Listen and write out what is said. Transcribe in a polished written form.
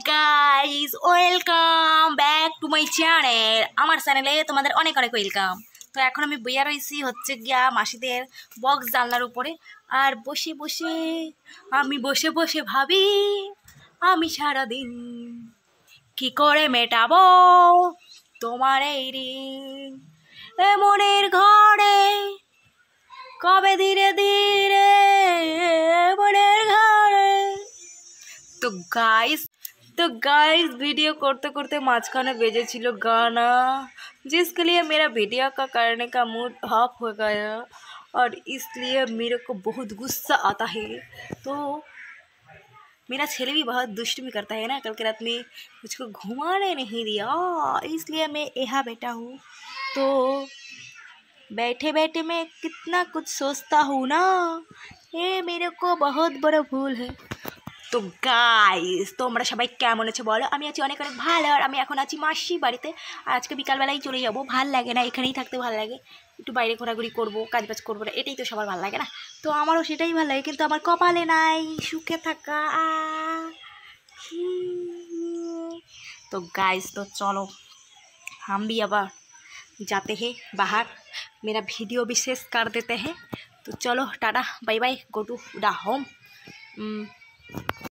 Guys, welcome back to my channel. আমার চ্যানেলে তোমাদের অনেক অনেক ওয়েলকাম। তো এখন আমি বইয়া রয়েছি হচ্ছে গিয়া মাসিদের বক্স জানলার উপরে, আর বসে বসে ভাবি আমি সারাদিন কি করে মেটাবো তোমার এই ঋণ। এ মনের ঘরে কবে ধীরে ধীরে মনের ঘরে। तो गाइस वीडियो करते करते माঝখানে बेजेছিল गाना, जिसके लिए मेरा वीडियो का करने का मूड ऑफ हो गया और इसलिए मेरे को बहुत गुस्सा आता है। तो मेरा छेले भी बहुत दुष्टमी करता है ना, कल के रात में मुझको घुमाने नहीं दिया, इसलिए मैं यहाँ बैठा हूँ। तो बैठे बैठे मैं कितना कुछ सोचता हूँ ना, ये मेरे को बहुत बड़ा भूल है। তো গাইস, তোমরা সবাই কেমন আছো বলো? আমি আছি অনেক অনেক ভালো। আর আমি এখন আছি মাসি বাড়িতে, আর আজকে বিকালবেলায় চলে যাবো। ভাল লাগে না এখানেই থাকতে, ভালো লাগে একটু বাইরে ঘোরাঘুরি করবো, কাজবাজ করবো না, এটাই তো সবার ভালো লাগে না? তো আমারও সেটাই ভালো লাগে, কিন্তু আমার কপালে নাই সুখে থাকা। तो गाइस, तो चलो हम भी अब जाते हैं बाहर, मेरा वीडियो भी शेयर कर देते हैं। तो चलो tata bye bye, go to the home.